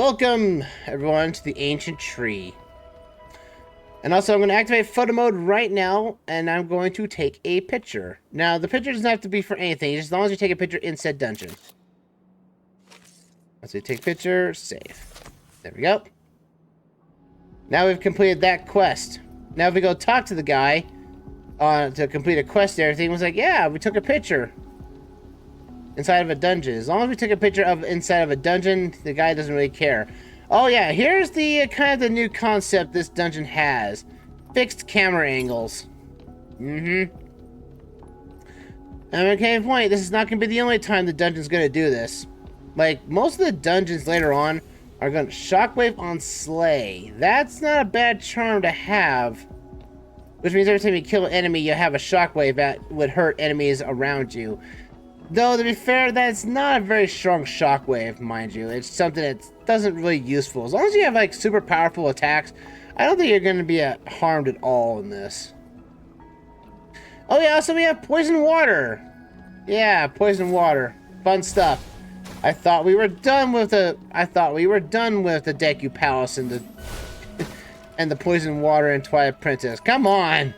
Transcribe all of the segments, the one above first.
Welcome, everyone, to the ancient tree. And also, I'm going to activate photo mode right now, and I'm going to take a picture. Now, the picture doesn't have to be for anything, just as long as you take a picture in said dungeon. Let's see, take picture, save. There we go. Now we've completed that quest. Now if we go talk to the guy to complete a quest, everything was like, yeah, we took a picture inside of a dungeon. As long as we took a picture of inside of a dungeon, the guy doesn't really care. Oh yeah, here's the kind of the new concept this dungeon has. Fixed camera angles. And okay, point, this is not going to be the only time the dungeon's going to do this. Like, most of the dungeons later on are going to shockwave on slay. That's not a bad charm to have. Which means every time you kill an enemy, you have a shockwave that would hurt enemies around you. Though, to be fair, that's not a very strong shockwave, mind you. It's something that doesn't really useful. As long as you have, like, super powerful attacks, I don't think you're going to be harmed at all in this. Oh, yeah, also we have poison water. Yeah, poison water. Fun stuff. I thought we were done with the Deku Palace and the and the poison water in Twilight Princess. Come on.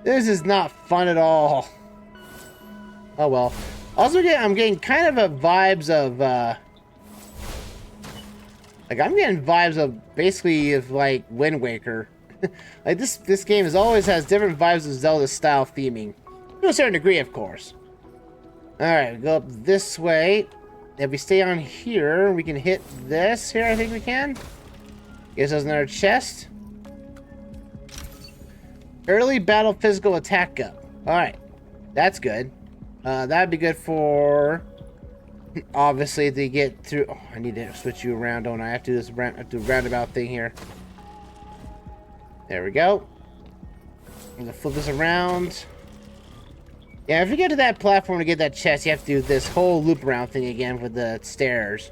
This is not fun at all. Oh well. Also, I'm getting kind of a vibes of like I'm getting vibes of basically like Wind Waker. Like this game always has different vibes of Zelda style theming, to a certain degree, of course. All right, go up this way. If we stay on here, we can hit this here. I think we can. Gives us another chest. Early battle physical attack up. All right, that's good. That'd be good for obviously to get through. Oh, I need to switch you around, don't I? I have to do this roundabout thing here. There we go. I'm gonna flip this around. Yeah, if you get to that platform to get that chest, you have to do this whole loop around thing again with the stairs.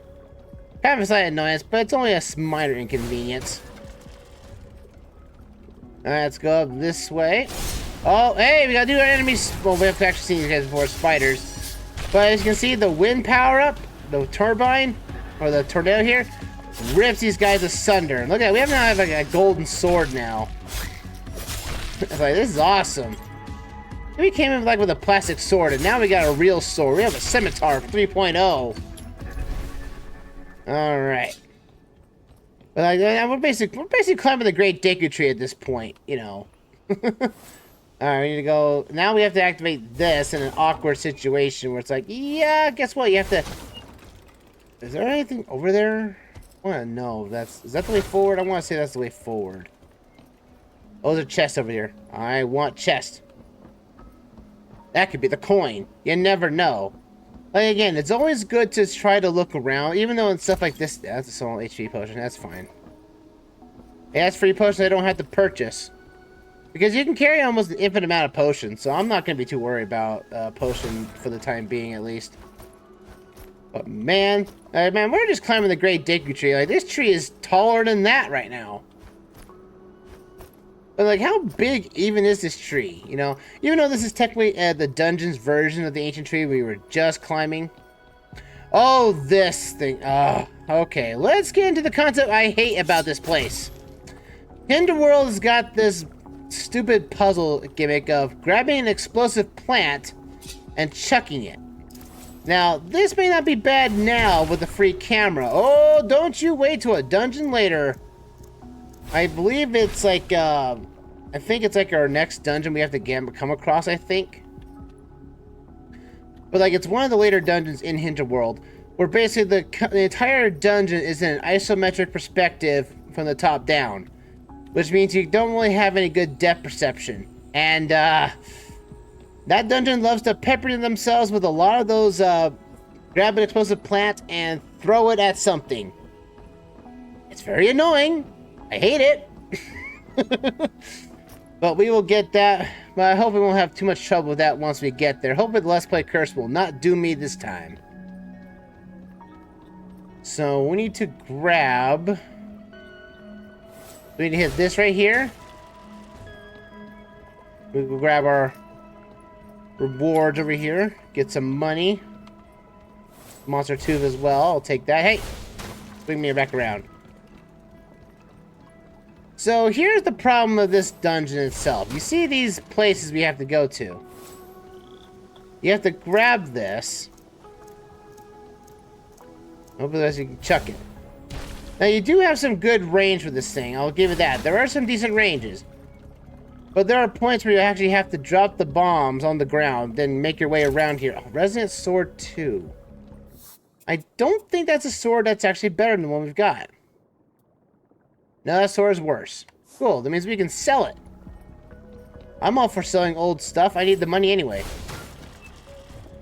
Kind of a slight annoyance, but it's only a minor inconvenience. Alright, let's go up this way. Oh, hey, we gotta do our enemies. Well, we have to actually see these guys before spiders. But as you can see, the wind power up, the turbine, or the tornado here, rips these guys asunder. And look at it, we now have like a golden sword now. It's like, this is awesome. We came in like with a plastic sword, and now we got a real sword. We have a scimitar 3.0. All right. But like, we're basically climbing the Great Deku Tree at this point, you know. All right, we need to go. Now we have to activate this in an awkward situation where it's like, yeah, guess what? You have to. Is there anything over there? I want to know. Is that the way forward? I want to say that's the way forward. Oh, there's a chest over here. I want chest. That could be the coin. You never know. Like, again, it's always good to try to look around, even though in stuff like this, that's a small HP potion, that's fine. Yeah, that's free potion I don't have to purchase. Because you can carry almost an infinite amount of potions, so I'm not going to be too worried about potion for the time being, at least. But man, we're just climbing the Great Deku Tree. Like, this tree is taller than that right now. But, like, how big even is this tree, you know? Even though this is technically the dungeon's version of the ancient tree we were just climbing. Oh, this thing. Okay, let's get into the concept I hate about this place. Hinterworld has got this stupid puzzle gimmick of grabbing an explosive plant and chucking it. Now, this may not be bad now with the free camera. Oh, don't you wait till a dungeon later. I believe it's like, I think it's like our next dungeon we have to come across, I think. But like, it's one of the later dungeons in Hinterworld, where basically the entire dungeon is in an isometric perspective from the top down. Which means you don't really have any good depth perception. And, that dungeon loves to pepper themselves with a lot of those, grab an explosive plant and throw it at something. It's very annoying. I hate it. But we will get that. But I hope we won't have too much trouble with that once we get there. Hopefully the Let's Play curse will not do me this time. So we need to grab. We need to hit this right here. We will grab our rewards over here. Get some money. Monster tooth as well. I'll take that. Hey! Bring me back around. So here's the problem of this dungeon itself. You see these places we have to go to. You have to grab this. Hopefully you can chuck it. Now you do have some good range with this thing. I'll give it that. There are some decent ranges. But there are points where you actually have to drop the bombs on the ground, then make your way around here. Oh, Resonant Sword 2. I don't think that's a sword that's actually better than the one we've got. No, that sword is worse. Cool, that means we can sell it. I'm all for selling old stuff. I need the money anyway.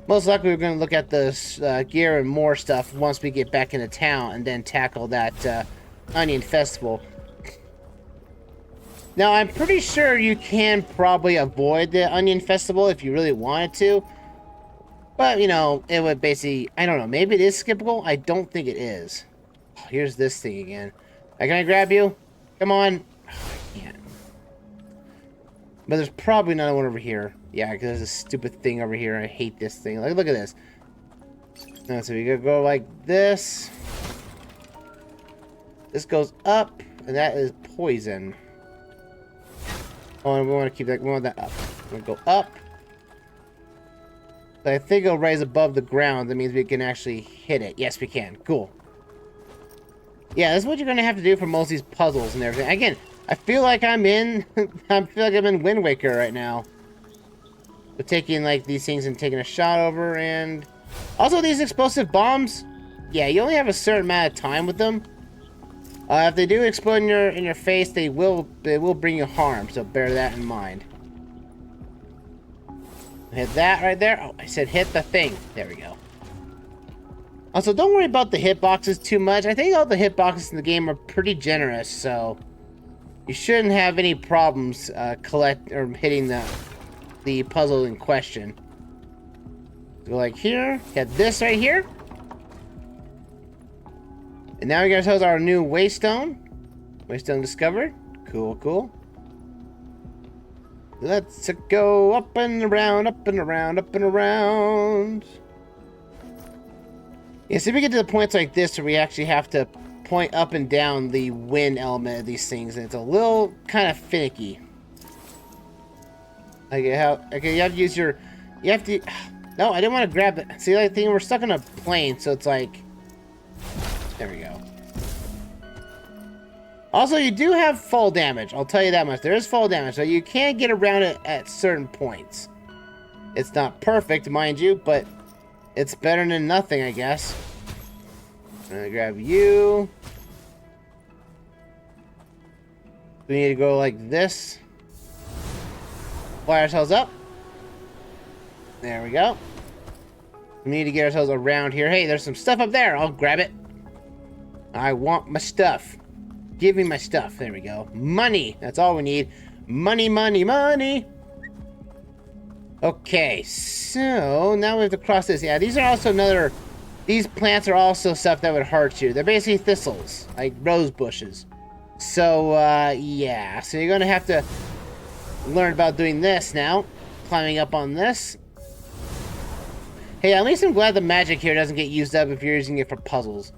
Most likely we're going to look at the gear and more stuff once we get back into town and then tackle that Onion Festival. Now, I'm pretty sure you can probably avoid the Onion Festival if you really wanted to. But, you know, it would basically... I don't know, maybe it is skippable? I don't think it is. Oh, here's this thing again. Can I grab you? Come on. Oh, I can't. But there's probably another one over here. Yeah, because there's a stupid thing over here. I hate this thing. Like, look at this. So we gotta go like this. This goes up, and that is poison. Oh, and we want to keep that. We want that up. We're gonna go up. So I think it'll rise above the ground. That means we can actually hit it. Yes, we can. Cool. Yeah, this is what you're gonna have to do for most of these puzzles and everything. Again, I feel like I'm in. I feel like I'm in Wind Waker right now. But taking like these things and taking a shot over, and also these explosive bombs. Yeah, you only have a certain amount of time with them. If they do explode in your face, they will bring you harm. So bear that in mind. Hit that right there. Oh, I said hit the thing. There we go. Also, don't worry about the hitboxes too much. I think all the hitboxes in the game are pretty generous, so you shouldn't have any problems hitting the puzzle in question. Go like here. Get this right here. And now we got ourselves our new Waystone. Waystone discovered. Cool, cool. Let's go up and around, up and around, up and around. Yeah, see if we get to the points like this where we actually have to point up and down the wind element of these things, and it's a little kind of finicky. Okay, you have to use your... You have to... No, I didn't want to grab it. See, like, thing, we're stuck on a plane, so it's like... There we go. Also, you do have fall damage. I'll tell you that much. There is fall damage, so you can get around it at certain points. It's not perfect, mind you, but it's better than nothing, I guess. I'm gonna grab you. We need to go like this. Fly ourselves up. There we go. We need to get ourselves around here. Hey, there's some stuff up there. I'll grab it. I want my stuff. Give me my stuff. There we go. Money. That's all we need. Money, money, money. Okay, so now we have to cross this. Yeah, these are also another... These plants are also stuff that would hurt you. They're basically thistles, like rose bushes. So, yeah. So you're going to have to learn about doing this now. Climbing up on this. Hey, at least I'm glad the magic here doesn't get used up if you're using it for puzzles.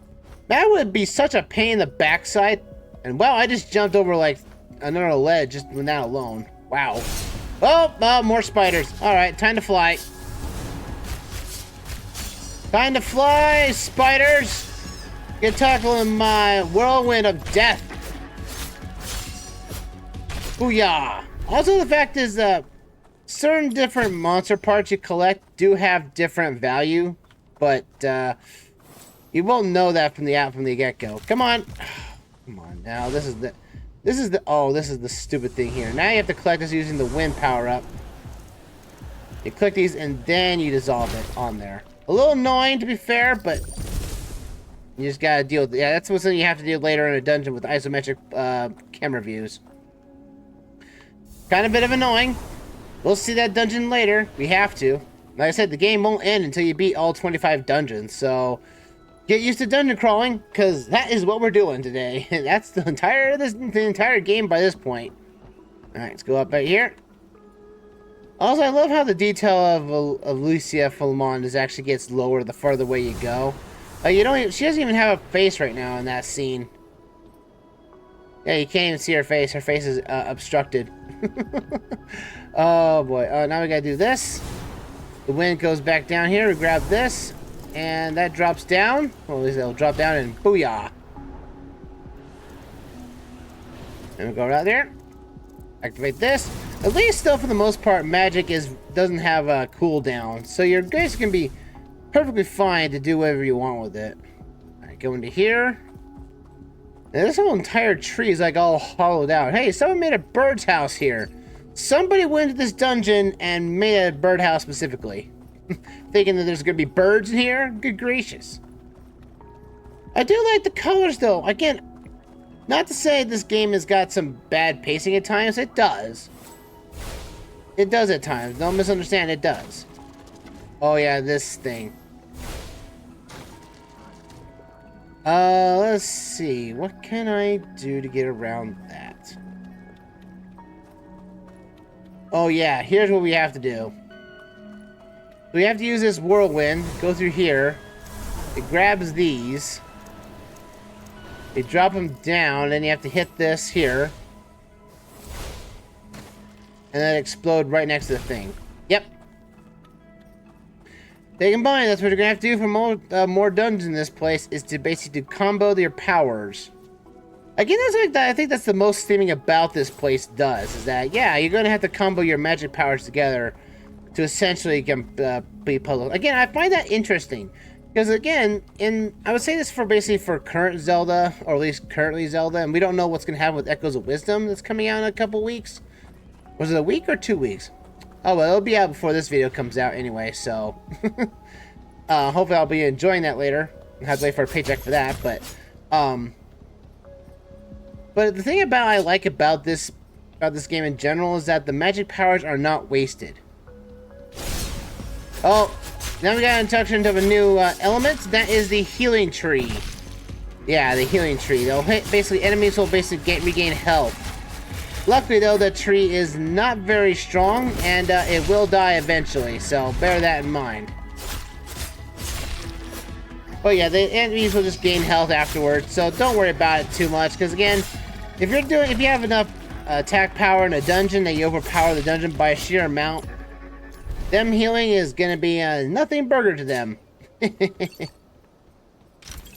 That would be such a pain in the backside. And wow, I just jumped over like another ledge just with that alone. Wow. Oh, more spiders. Alright, time to fly. Time to fly, spiders! Get tackled in my whirlwind of death. Booyah! Also, the fact is that certain different monster parts you collect do have different value, but you won't know that from the get-go. Come on. Come on now. This is the stupid thing here. Now you have to collect this using the wind power-up. You click these and then you dissolve it on there. A little annoying to be fair, but you just gotta deal with it. Yeah, that's something you have to do later in a dungeon with isometric camera views. Kind of a bit of annoying. We'll see that dungeon later. We have to. Like I said, the game won't end until you beat all 25 dungeons, so get used to dungeon crawling, because that is what we're doing today. That's the entire game by this point. Alright, let's go up right here. Also, I love how the detail of Lucia Philemon actually gets lower the farther away you go. You don't even, she doesn't even have a face right now in that scene. Yeah, you can't even see her face. Her face is obstructed. Oh boy. Now we gotta do this. The wind goes back down here. We grab this. And that drops down. Well, at least it'll drop down and booyah. And we go right there. Activate this. At least still for the most part, magic doesn't have a cooldown. So your grace can be perfectly fine to do whatever you want with it. Alright, go into here. Now, this whole entire tree is like all hollowed out. Hey, someone made a bird's house here. Somebody went into this dungeon and made a birdhouse specifically. Thinking that there's going to be birds in here? Good gracious. I do like the colors though. Again, not to say this game has got some bad pacing at times. It does. It does at times. Don't misunderstand, it does. Oh yeah, this thing. Let's see. What can I do to get around that? Oh yeah, here's what we have to do. We have to use this whirlwind, go through here. It grabs these. You drop them down, then you have to hit this here. And then explode right next to the thing. Yep. They combine, that's what you're gonna have to do for more dungeons in this place, is to basically combo your powers. Again, that's like that. I think that's the most theming about this place does, is that, yeah, you're gonna have to combo your magic powers together to essentially be puzzled. Again, I find that interesting. Because again, I would say this for basically for current Zelda, or at least currently Zelda, and we don't know what's going to happen with Echoes of Wisdom that's coming out in a couple weeks. Was it a week or 2 weeks? Oh well, it'll be out before this video comes out anyway, so hopefully I'll be enjoying that later. I have to wait for a paycheck for that, but the thing I like about this game in general is that the magic powers are not wasted. Oh. Now we got an introduction of a new element. That is the healing tree. Yeah, the healing tree. They'll hit, basically, enemies will basically regain health. Luckily, though, the tree is not very strong, and it will die eventually, so bear that in mind. But yeah, the enemies will just gain health afterwards, so don't worry about it too much, because again, if you have enough attack power in a dungeon that you overpower the dungeon by a sheer amount, them healing is gonna be nothing burger to them.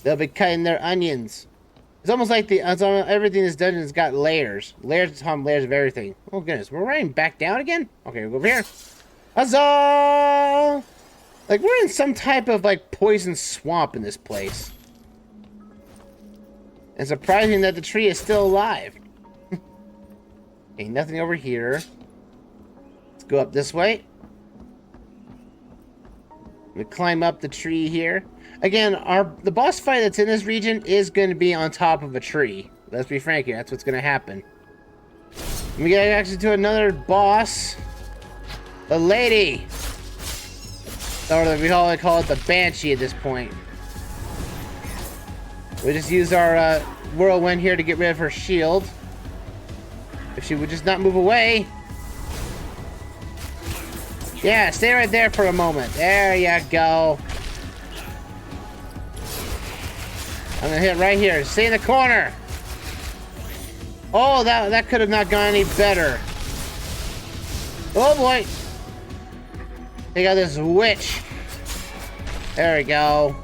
They'll be cutting their onions. It's almost like everything in this dungeon's got layers. Layers upon layers of everything. Oh goodness, we're running back down again? Okay, we'll go over here. Huzzah! Like we're in some type of like poison swamp in this place. It's surprising that the tree is still alive. Ain't nothing over here. Let's go up this way. We climb up the tree here. Again, the boss fight that's in this region is going to be on top of a tree. Let's be frank here. That's what's going to happen. We get actually to another boss. The lady. Or we call it the Banshee at this point. We just use our whirlwind here to get rid of her shield. If she would just not move away. Yeah, stay right there for a moment. There you go. I'm gonna hit right here. Stay in the corner. Oh, that could have not gone any better. Oh boy. They got this witch. There we go.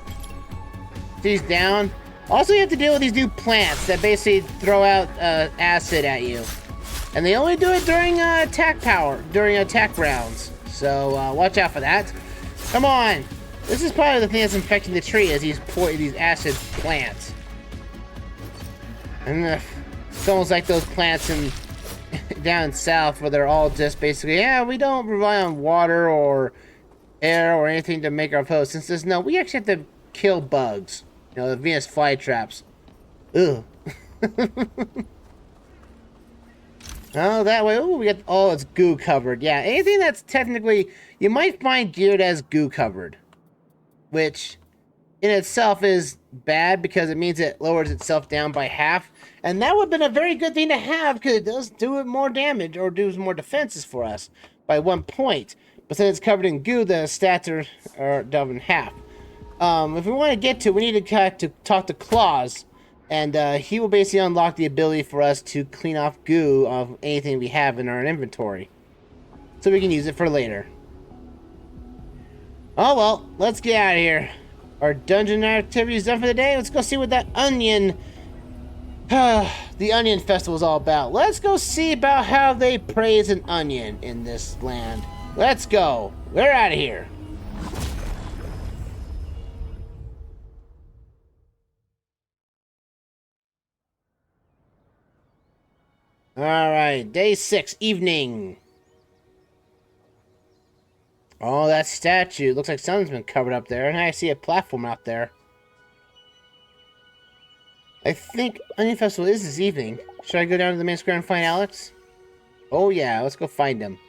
She's down. Also, you have to deal with these new plants that basically throw out acid at you. And they only do it during attack rounds. So, watch out for that. Come on! This is probably the thing that's infecting the tree, is these acid plants. And it's almost like those plants down south where they're all just basically, yeah, we don't rely on water or air or anything to make our photosynthesis. No, we actually have to kill bugs. You know, the Venus flytraps. Ugh. Oh, that way. Oh, we got. Oh, it's goo covered. Yeah, anything that's technically you might find geared as goo covered, which in itself is bad because it means it lowers itself down by half, and that would have been a very good thing to have because it does do it more damage or do more defenses for us by 1 point. But since it's covered in goo, the stats are down in half. If we want to get to, we need to talk to Claus, and he will basically unlock the ability for us to clean off goo of anything we have in our inventory, so we can use it for later. Oh well, let's get out of here. Our dungeon activity is done for the day. Let's go see what that onion, the onion festival is all about. Let's go see about how they praise an onion in this land. Let's go. We're out of here. Alright, day 6, evening. Oh, that statue. Looks like something's been covered up there, and I see a platform out there. I think Onion Festival is this evening. Should I go down to the main square and find Alex? Oh yeah, let's go find him.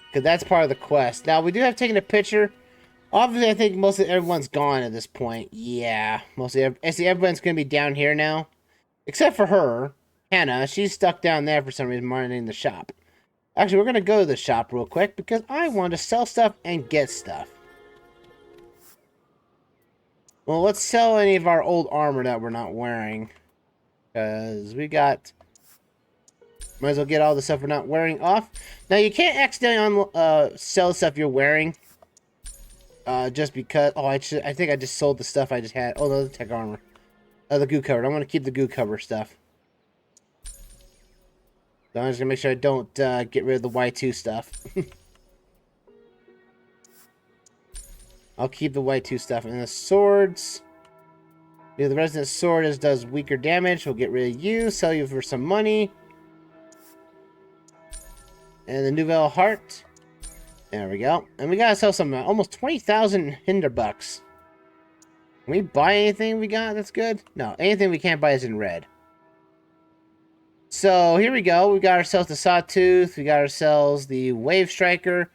Because that's part of the quest. Now, we do have taken a picture. Obviously, I think most of everyone's gone at this point. Yeah, I see everyone's going to be down here now. Except for her. Hannah, she's stuck down there for some reason, monitoring the shop. Actually, we're going to go to the shop real quick because I want to sell stuff and get stuff. Well, let's sell any of our old armor that we're not wearing. Because we got... Might as well get all the stuff we're not wearing off. Now, you can't accidentally sell stuff you're wearing. Just because... Oh, I think I just sold the stuff I just had. Oh, no, the tech armor. The goo cover. I want to keep the goo cover stuff. So I'm just going to make sure I don't get rid of the Y2 stuff. I'll keep the Y2 stuff. And the swords. Yeah, the Resonant Sword does weaker damage. We'll get rid of you. Sell you for some money. And the Nouvelle Heart. There we go. And we got to sell some almost 20,000 Hinterbucks. Can we buy anything we got that's good? No, anything we can't buy is in red. So, here we go. We got ourselves the Sawtooth. We got ourselves the Wave Striker.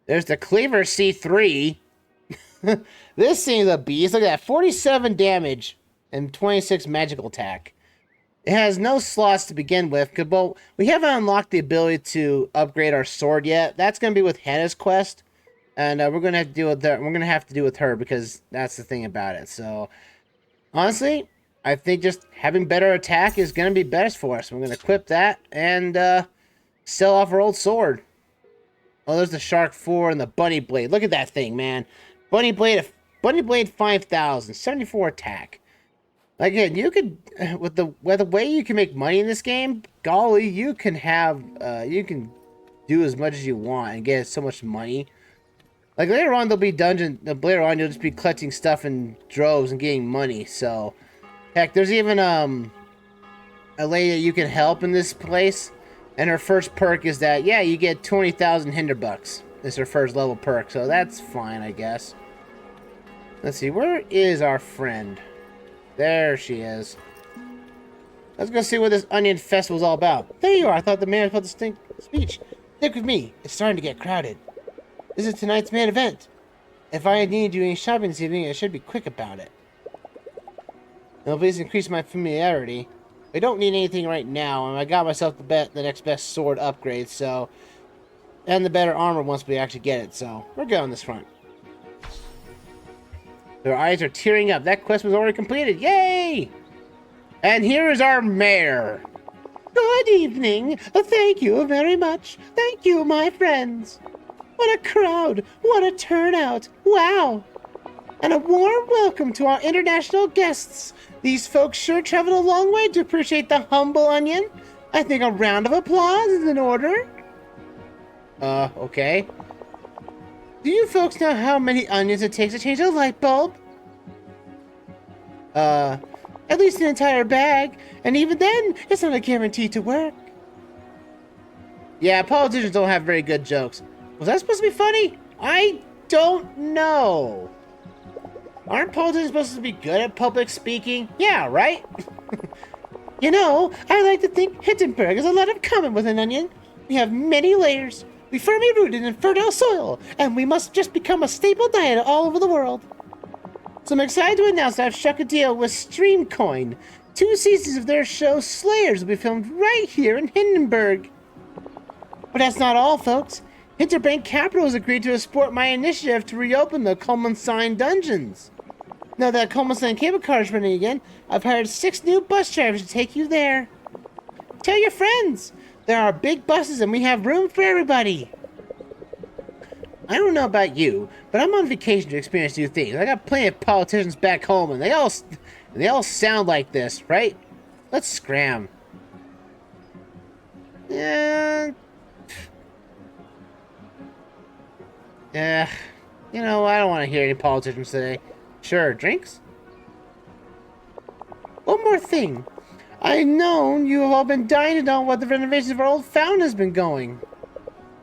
There's the Cleaver C3. This thing's a beast. Look at that. 47 damage and 26 magical attack. It has no slots to begin with. But we haven't unlocked the ability to upgrade our sword yet. That's going to be with Hannah's quest. And we're going to have to deal with that. We're going to have to deal with her because that's the thing about it. So, honestly... I think just having better attack is going to be best for us. We're going to equip that and sell off our old sword. Oh, there's the Shark 4 and the Bunny Blade. Look at that thing, man. Bunny Blade 5,000, 74 attack. Again, you could with the way you can make money in this game, golly, you can do as much as you want and get so much money. Like later on, there'll be later on, you'll just be collecting stuff in droves and getting money. So. Heck, there's even a lady that you can help in this place, and her first perk is that, yeah, you get 20,000 Hinterbucks. This is her first level perk, so that's fine, I guess. Let's see, where is our friend? There she is. Let's go see what this Onion Festival is all about. There you are, I thought the man was about to speech. Stick with me, it's starting to get crowded. This is tonight's main event. If I need to do any shopping this evening, I should be quick about it. It'll please increase my familiarity. I don't need anything right now, and I got myself the next best sword upgrade, so... And the better armor once we actually get it, so... We're good on this front. Their eyes are tearing up. That quest was already completed. Yay! And here is our mayor. Good evening. Thank you very much. Thank you, my friends. What a crowd. What a turnout. Wow. And a warm welcome to our international guests. These folks sure traveled a long way to appreciate the humble onion. I think a round of applause is in order. Okay. Do you folks know how many onions it takes to change a light bulb? At least an entire bag. And even then, it's not a guarantee to work. Yeah, politicians don't have very good jokes. Was that supposed to be funny? I don't know. Aren't politicians supposed to be good at public speaking? Yeah, right? You know, I like to think Hinterberg has a lot in common with an onion. We have many layers. We firmly rooted in fertile soil, and we must just become a staple diet all over the world. So I'm excited to announce that I've struck a deal with Streamcoin. 2 seasons of their show Slayers will be filmed right here in Hinterburg. But that's not all, folks. Hinterbank Capital has agreed to support my initiative to reopen the Kulmanstein dungeons. Now that Kulmanstein cable car is running again, I've hired 6 new bus drivers to take you there. Tell your friends! There are big buses and we have room for everybody. I don't know about you, but I'm on vacation to experience new things. I got plenty of politicians back home and they all sound like this, right? Let's scram. You know, I don't want to hear any politicians today. Sure, drinks? One more thing. I know you have all been dying to know what the renovations of our old fountain has been going.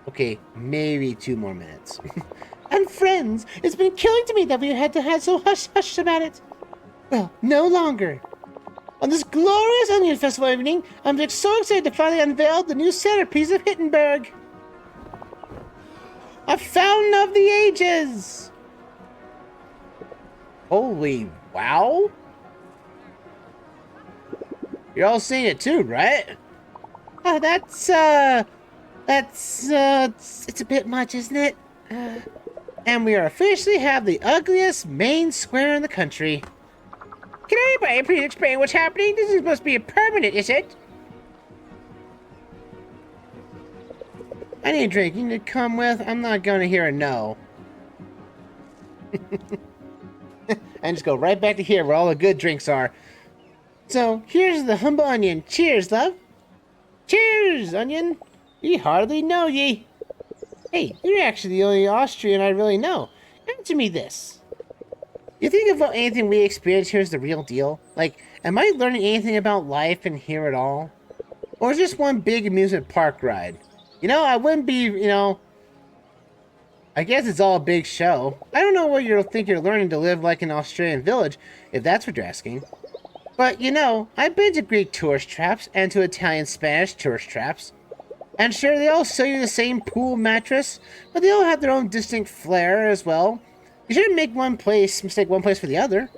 Okay, maybe 2 more minutes. And friends, it's been killing to me that we had to have so hush-hush about it. Well, no longer. On this glorious Onion Festival evening, I'm so excited to finally unveil the new centerpiece of Hinterberg. A fountain of the ages! Holy wow! You're all seeing it too, right? It's a bit much, isn't it? And we officially have the ugliest main square in the country. Can anybody please explain what's happening? This is supposed to be a permanent, is it? I need a drink. You need to come with? I'm not going to hear a no. And just go right back to here where all the good drinks are. So, here's the humble onion. Cheers, love. Cheers, onion. We hardly know ye. Hey, you're actually the only Austrian I really know. Answer me this. You think about anything we experience here is the real deal? Like, am I learning anything about life in here at all? Or is this one big amusement park ride? You know, I wouldn't be, I guess it's all a big show. I don't know what you think you're learning to live like an Australian village, if that's what you're asking. But, I've been to Greek tourist traps and to Italian-Spanish tourist traps. And sure, they all sell you the same pool mattress, but they all have their own distinct flair as well. You shouldn't mistake one place for the other.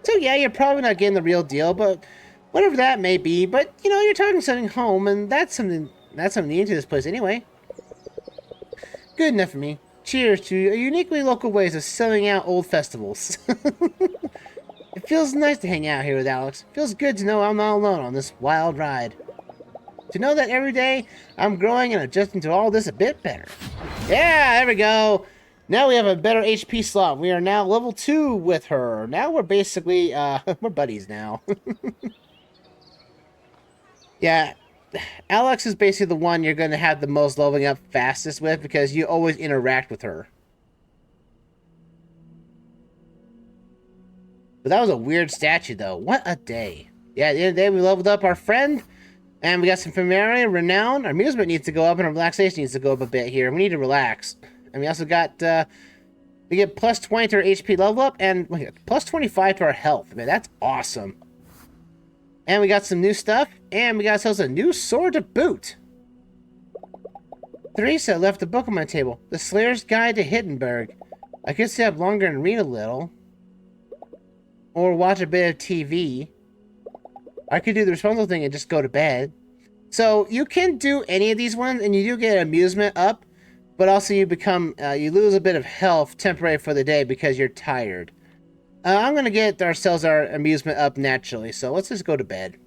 So yeah, you're probably not getting the real deal, but whatever that may be. But, you're talking something home, and that's something new to this place anyway. Good enough for me. Cheers to uniquely local ways of selling out old festivals. It feels nice to hang out here with Alex. Feels good to know I'm not alone on this wild ride. To know that every day I'm growing and adjusting to all this a bit better. Yeah, there we go. Now we have a better HP slot. We are now level 2 with her. Now we're basically, we're buddies now. Yeah, Alex is basically the one you're going to have the most leveling up fastest with because you always interact with her. But that was a weird statue, though. What a day. Yeah, at the end of the day, we leveled up our friend. And we got some familiarity and renown. Our amusement needs to go up and our relaxation needs to go up a bit here. We need to relax. And we also got, we get plus 20 to our HP level up and we get plus 25 to our health. Man, that's awesome. And we got some new stuff. And we got ourselves a new sword to boot. Theresa left a book on my table. The Slayer's Guide to Hinterburg. I could stay up longer and read a little. Or watch a bit of TV. I could do the responsible thing and just go to bed. So you can do any of these ones, and you do get amusement up, but also you become, you lose a bit of health temporary for the day because you're tired. I'm going to get ourselves our amusement up naturally, so let's just go to bed.